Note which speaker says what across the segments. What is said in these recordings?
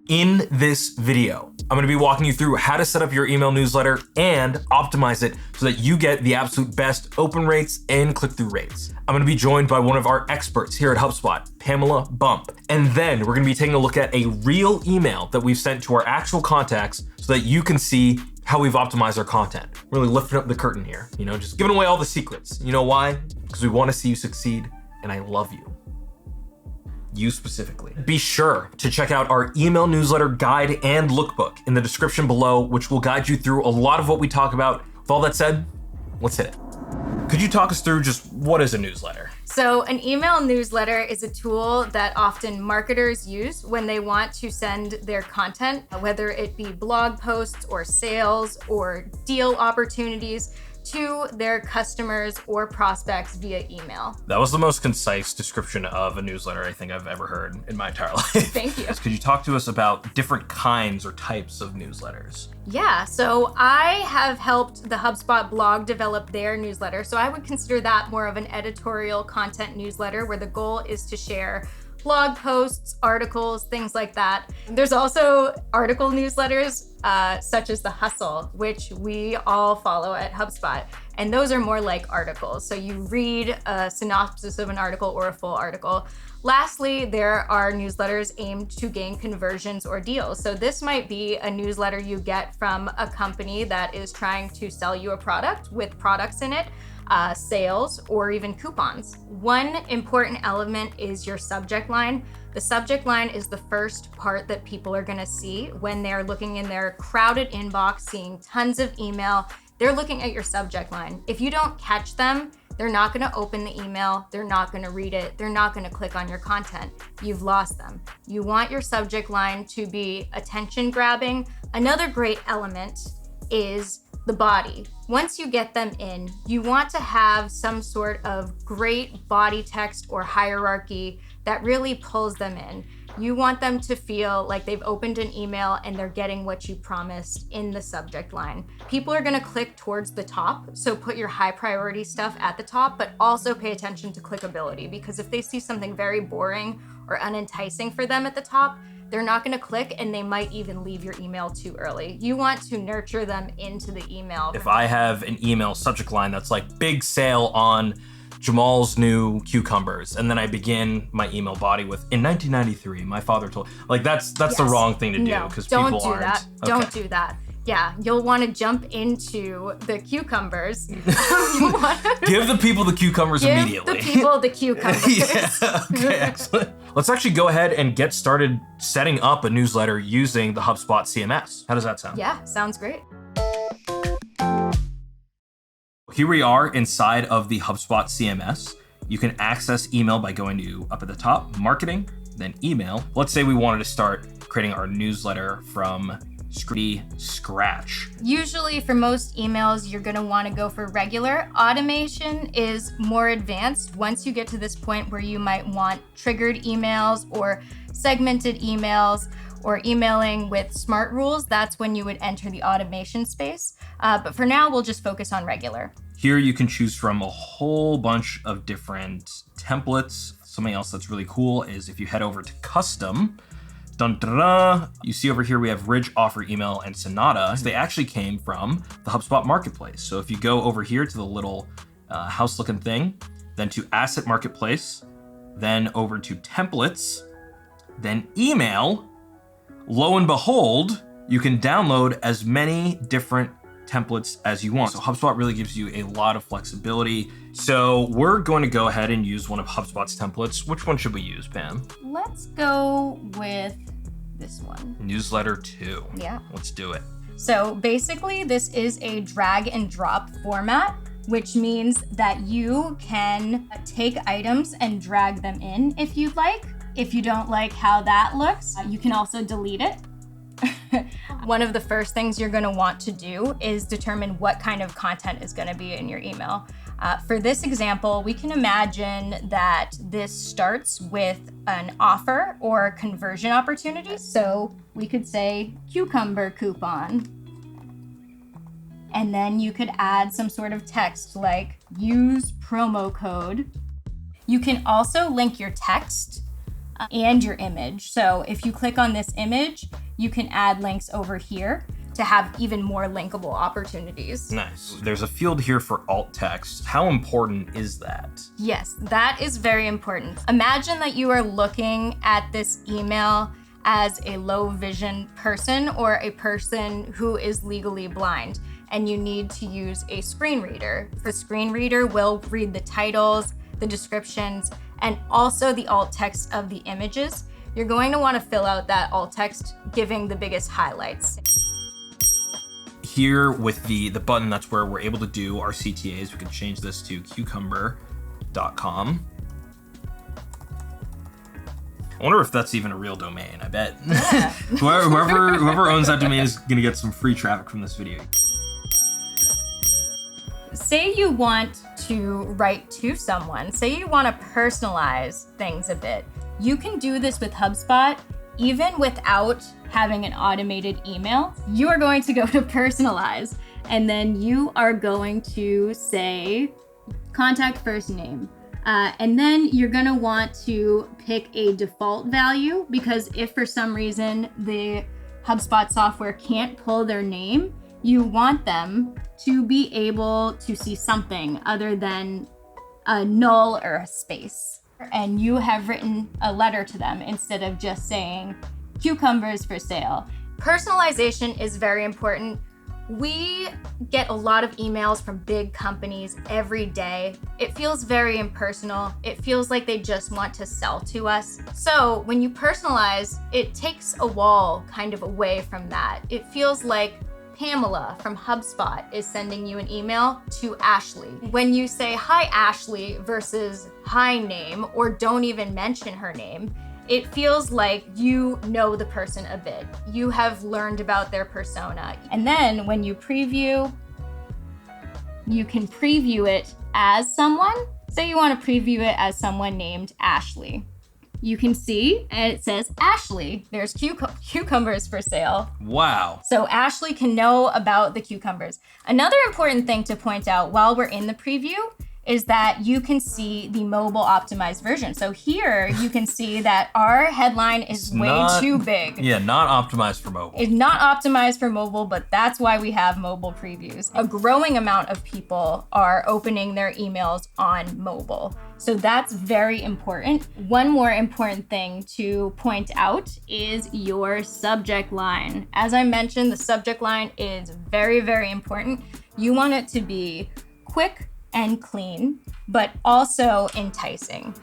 Speaker 1: In this video, I'm gonna be walking you through how to set up your email newsletter and optimize it so that you get the absolute best open rates and click-through rates. I'm gonna be joined by one of our experts here at HubSpot, Pamela Bump. And then we're gonna be taking a look at a real email that we've sent to our actual contacts so that you can see how we've optimized our content. Really lifting up the curtain here, just giving away all the secrets. You know why? Because we wanna see you succeed, and I love you. You specifically. Be sure to check out our email newsletter guide and lookbook in the description below, which will guide you through a lot of what we talk about. With all that said, let's hit it. Could you talk us through just what is a newsletter?
Speaker 2: So an email newsletter is a tool that often marketers use when they want to send their content, whether it be blog posts or sales or deal opportunities, to their customers or prospects via email.
Speaker 1: That was the most concise description of a newsletter I think I've ever heard in my entire life.
Speaker 2: Thank you.
Speaker 1: Could you talk to us about different kinds or types of newsletters?
Speaker 2: Yeah, so I have helped the HubSpot blog develop their newsletter. So I would consider that more of an editorial content newsletter where the goal is to share blog posts, articles, things like that. There's also article newsletters such as The Hustle, which we all follow at HubSpot. And those are more like articles. So you read a synopsis of an article or a full article. Lastly, there are newsletters aimed to gain conversions or deals. So this might be a newsletter you get from a company that is trying to sell you a product with products in it, sales, or even coupons. One important element is your subject line. The subject line is the first part that people are gonna see when they're looking in their crowded inbox, seeing tons of email. They're looking at your subject line. If you don't catch them, they're not gonna open the email, they're not gonna read it, they're not gonna click on your content. You've lost them. You want your subject line to be attention grabbing. Another great element is the body. Once you get them in, you want to have some sort of great body text or hierarchy that really pulls them in. You want them to feel like they've opened an email and they're getting what you promised in the subject line. People are gonna click towards the top, so put your high priority stuff at the top, but also pay attention to clickability, because if they see something very boring or unenticing for them at the top, they're not gonna click and they might even leave your email too early. You want to nurture them into the email.
Speaker 1: If I have an email subject line that's like big sale on Jamal's new cucumbers, and then I begin my email body with, in 1993, my father told, that's
Speaker 2: Yes.
Speaker 1: the wrong thing to do, because people aren't.
Speaker 2: Don't do that.
Speaker 1: Okay.
Speaker 2: Don't do that. Yeah, you'll want to jump into the cucumbers.
Speaker 1: Give the people the cucumbers immediately.
Speaker 2: Give the people the cucumbers.
Speaker 1: Yeah, okay, excellent. Let's actually go ahead and get started setting up a newsletter using the HubSpot CMS. How does that sound?
Speaker 2: Yeah, sounds great.
Speaker 1: Here we are inside of the HubSpot CMS. You can access email by going to up at the top, marketing, then email. Let's say we wanted to start creating our newsletter from scratch.
Speaker 2: Usually for most emails, you're gonna wanna go for regular. Automation is more advanced once you get to this point where you might want triggered emails or segmented emails or emailing with smart rules. That's when you would enter the automation space. But for now, we'll just focus on regular.
Speaker 1: Here you can choose from a whole bunch of different templates. Something else that's really cool is if you head over to custom, you see over here we have Ridge, Offer, Email, and Sonata. They actually came from the HubSpot Marketplace. So if you go over here to the little house-looking thing, then to Asset Marketplace, then over to Templates, then Email, lo and behold, you can download as many different templates as you want. So HubSpot really gives you a lot of flexibility. So we're going to go ahead and use one of HubSpot's templates. Which one should we use, Pam?
Speaker 2: Let's go with this one.
Speaker 1: Newsletter 2.
Speaker 2: Yeah.
Speaker 1: Let's do it.
Speaker 2: So basically, this is a drag and drop format, which means that you can take items and drag them in if you'd like. If you don't like how that looks, you can also delete it. One of the first things you're gonna want to do is determine what kind of content is gonna be in your email. For this example, we can imagine that this starts with an offer or conversion opportunity. So we could say cucumber coupon. And then you could add some sort of text like use promo code. You can also link your text and your image. So if you click on this image, you can add links over here to have even more linkable opportunities.
Speaker 1: Nice. There's a field here for alt text. How important is that?
Speaker 2: Yes, that is very important. Imagine that you are looking at this email as a low vision person or a person who is legally blind, and you need to use a screen reader. The screen reader will read the titles, the descriptions, and also the alt text of the images. You're going to want to fill out that alt text, giving the biggest highlights.
Speaker 1: Here with the button, that's where we're able to do our CTAs. We can change this to cucumber.com. I wonder if that's even a real domain. I bet. Yeah. whoever owns that domain is gonna get some free traffic from this video.
Speaker 2: Say you want to write to someone. Say you want to personalize things a bit. You can do this with HubSpot even without having an automated email. You are going to go to personalize, and then you are going to say contact first name. And then you're gonna want to pick a default value, because if for some reason the HubSpot software can't pull their name, you want them to be able to see something other than a null or a space. And you have written a letter to them instead of just saying cucumbers for sale. Personalization is very important. We get a lot of emails from big companies every day. It feels very impersonal. It feels like they just want to sell to us. So when you personalize, it takes a wall kind of away from that. It feels like Pamela from HubSpot is sending you an email to Ashley. When you say, hi, Ashley, versus hi name, or don't even mention her name, it feels like you know the person a bit. You have learned about their persona. And then when you preview, you can preview it as someone. Say you want to preview it as someone named Ashley. You can see, and it says Ashley. There's cucumbers for sale.
Speaker 1: Wow.
Speaker 2: So Ashley can know about the cucumbers. Another important thing to point out while we're in the preview is that you can see the mobile optimized version. So here you can see that our headline is way too big.
Speaker 1: Yeah, not optimized for mobile.
Speaker 2: It's not optimized for mobile, but that's why we have mobile previews. A growing amount of people are opening their emails on mobile. So that's very important. One more important thing to point out is your subject line. As I mentioned, the subject line is very, very important. You want it to be quick and clean, but also enticing.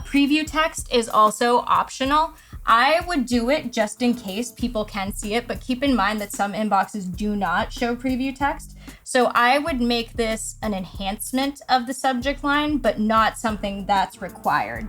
Speaker 2: Preview text is also optional. I would do it just in case people can see it, but keep in mind that some inboxes do not show preview text. So I would make this an enhancement of the subject line, but not something that's required.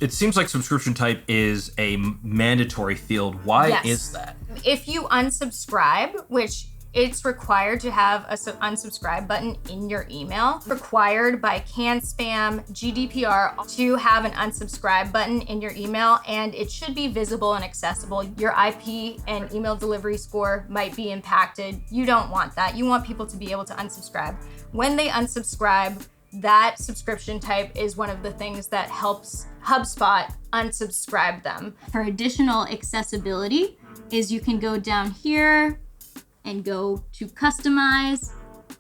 Speaker 1: It seems like subscription type is a mandatory field. Why is that?
Speaker 2: If you unsubscribe, which it's required to have a unsubscribe button in your email, required by CAN-SPAM, GDPR to have an unsubscribe button in your email, and it should be visible and accessible. Your IP and email delivery score might be impacted. You don't want that. You want people to be able to unsubscribe. When they unsubscribe, that subscription type is one of the things that helps HubSpot unsubscribe them. For additional accessibility is you can go down here and go to customize,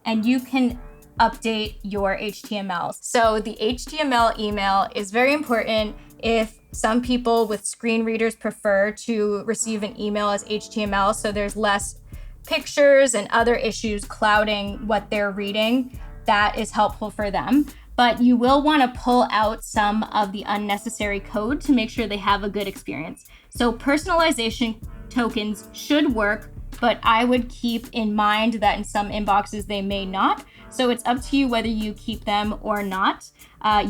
Speaker 2: and you can update your HTML. So the HTML email is very important. If some people with screen readers prefer to receive an email as HTML, so there's less pictures and other issues clouding what they're reading, that is helpful for them. But you will want to pull out some of the unnecessary code to make sure they have a good experience. So personalization tokens should work, but I would keep in mind that in some inboxes they may not. So it's up to you whether you keep them or not.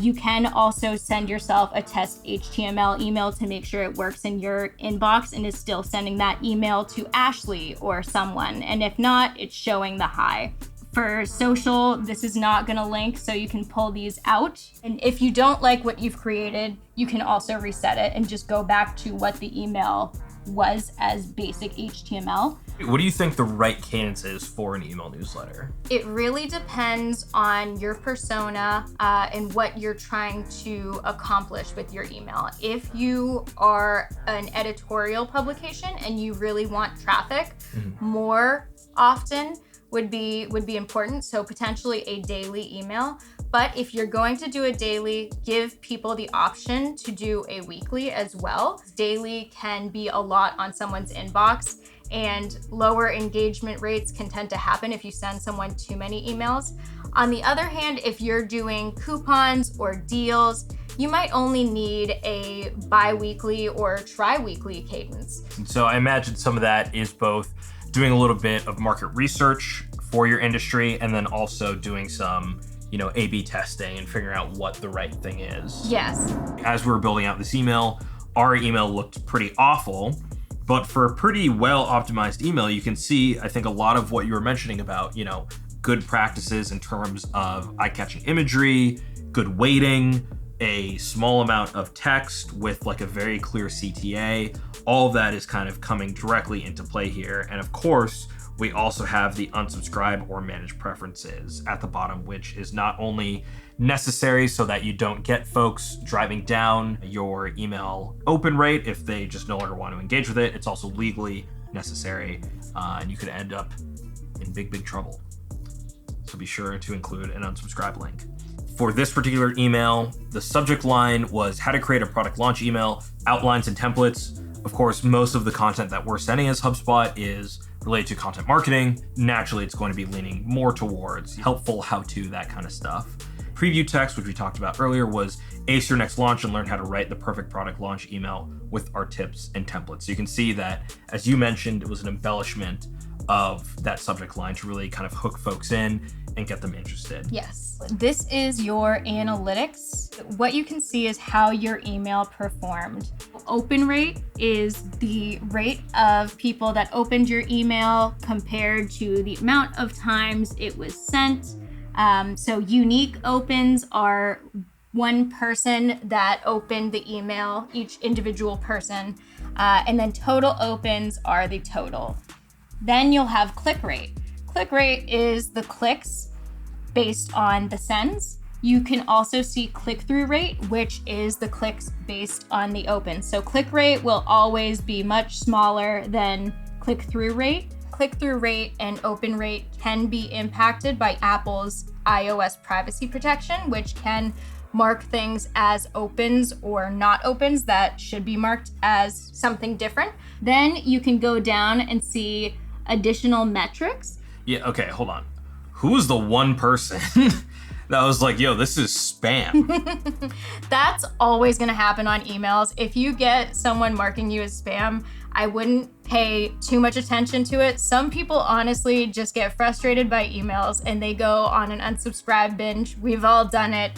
Speaker 2: You can also send yourself a test HTML email to make sure it works in your inbox and is still sending that email to Ashley or someone. And if not, it's showing the hi. For social, this is not gonna link, so you can pull these out. And if you don't like what you've created, you can also reset it and just go back to what the email
Speaker 3: was as basic HTML.
Speaker 1: What do you think the right cadence is for an email newsletter?
Speaker 2: It really depends on your persona and what you're trying to accomplish with your email. If you are an editorial publication and you really want traffic, more often would be important. So potentially a daily email. But if you're going to do a daily, give people the option to do a weekly as well. Daily can be a lot on someone's inbox, and lower engagement rates can tend to happen if you send someone too many emails. On the other hand, if you're doing coupons or deals, you might only need a bi-weekly or tri-weekly cadence.
Speaker 1: And so I imagine some of that is both doing a little bit of market research for your industry and then also doing some, A/B testing and figuring out what the right thing is.
Speaker 2: Yes.
Speaker 1: As we were building out this email, our email looked pretty awful, but for a pretty well optimized email, you can see, I think, a lot of what you were mentioning about, good practices in terms of eye-catching imagery, good weighting, a small amount of text with like a very clear CTA. All of that is kind of coming directly into play here. And of course, we also have the unsubscribe or manage preferences at the bottom, which is not only necessary so that you don't get folks driving down your email open rate if they just no longer want to engage with it, it's also legally necessary, and you could end up in big trouble. So be sure to include an unsubscribe link. For this particular email, the subject line was how to create a product launch email, outlines and templates. Of course, most of the content that we're sending as HubSpot is related to content marketing. Naturally, it's going to be leaning more towards helpful how-to, that kind of stuff. Preview text, which we talked about earlier, was ace your next launch and learn how to write the perfect product launch email with our tips and templates. So you can see that, as you mentioned, it was an embellishment of that subject line to really kind of hook folks in and get them interested.
Speaker 3: Yes. This is your analytics. What you can see is how your email performed. Open rate is the rate of people that opened your email compared to the amount of times it was sent. So unique opens are one person that opened the email, each individual person, and then total opens are the total. Then you'll have click rate. Click rate is the clicks based on the sends. You can also see click-through rate, which is the clicks based on the opens. So click rate will always be much smaller than click-through rate. Click-through rate and open rate can be impacted by Apple's iOS privacy protection, which can mark things as opens or not opens that should be marked as something different. Then you can go down and see additional metrics.
Speaker 1: Yeah, okay, hold on. Who was the one person that was like, yo, this is spam?
Speaker 2: That's always gonna happen on emails. If you get someone marking you as spam, I wouldn't pay too much attention to it. Some people honestly just get frustrated by emails and they go on an unsubscribe binge. We've all done it.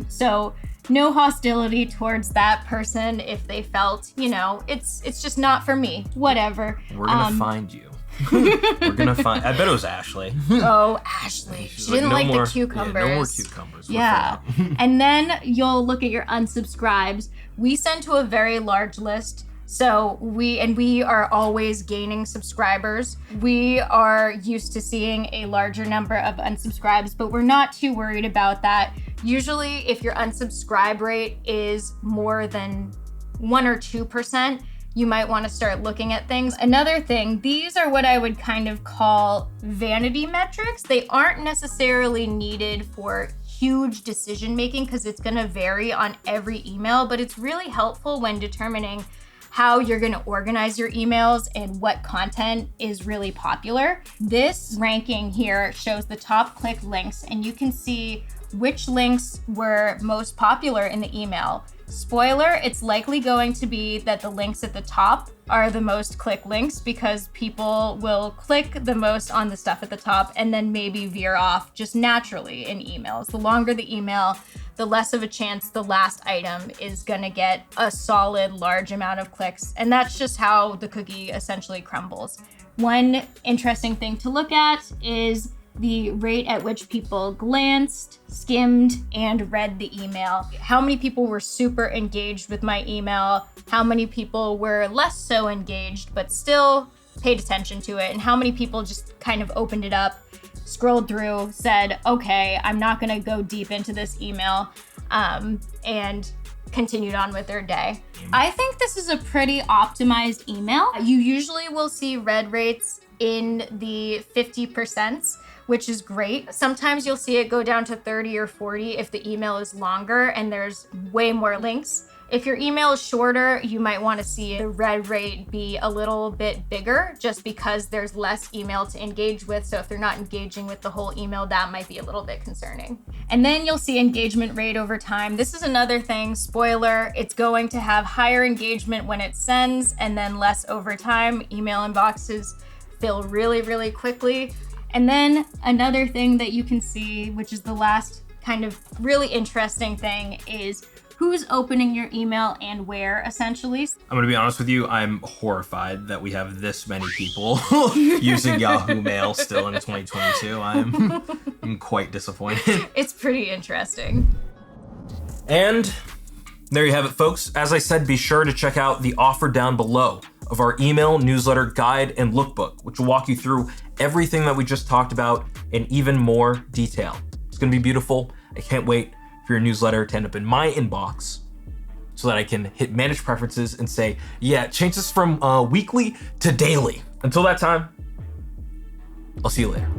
Speaker 2: So no hostility towards that person if they felt, it's just not for me, whatever.
Speaker 1: We're gonna find you. We're gonna find, I bet it was Ashley.
Speaker 2: Oh, Ashley. She didn't like the cucumbers.
Speaker 1: Yeah, no more cucumbers.
Speaker 3: Yeah. And then you'll look at your unsubscribes.
Speaker 2: We send to a very large list. So we are always gaining subscribers. We are used to seeing a larger number of unsubscribes, but we're not too worried about that. Usually if your unsubscribe rate is more than 1 or 2%, you might want to start looking at things. Another thing, these are what I would kind of call vanity metrics. They aren't necessarily needed for huge decision making because it's going to vary on every email, but it's really helpful when determining how you're going to organize your emails and what content is really popular. This ranking here shows the top click links, and you can see which links were most popular in the email. Spoiler, it's likely going to be that the links at the top are the most click links because people will click the most on the stuff at the top and then maybe veer off just naturally in emails. The longer the email, the less of a chance the last item is gonna get a solid large amount of clicks. And that's just how the cookie essentially crumbles. One interesting thing to look at is
Speaker 3: the rate at which people glanced, skimmed, and read the email. How many people were super engaged with my email? How many people were less so engaged, but still paid attention to it? And how many people just kind of opened it up, scrolled through, said, okay, I'm not gonna go deep into this email, and continued on with their day. I think this is a pretty optimized email. You usually will see read rates in the 50%, which is great. Sometimes you'll see it go down to 30 or 40 if the email is longer and there's way more links. If your email is shorter, you might want to see the read rate be a little bit bigger just because there's less email to engage with. So if they're not engaging with the whole email, that might be a little bit concerning. And then you'll see engagement rate over time. This is another thing, spoiler, it's going to have higher engagement when it sends and then less over time. Email inboxes fill really, really quickly. And then another thing that you can see, which is the last kind of really interesting thing, is who's opening your email and where, essentially.
Speaker 1: I'm gonna be honest with you, I'm horrified that we have this many people using Yahoo Mail still in 2022. I'm quite disappointed.
Speaker 2: It's pretty interesting.
Speaker 1: And there you have it, folks. As I said, be sure to check out the offer down below of our email newsletter guide and lookbook, which will walk you through everything that we just talked about in even more detail. It's gonna be beautiful. I can't wait for your newsletter to end up in my inbox so that I can hit manage preferences and say, yeah, change this from weekly to daily. Until that time, I'll see you later.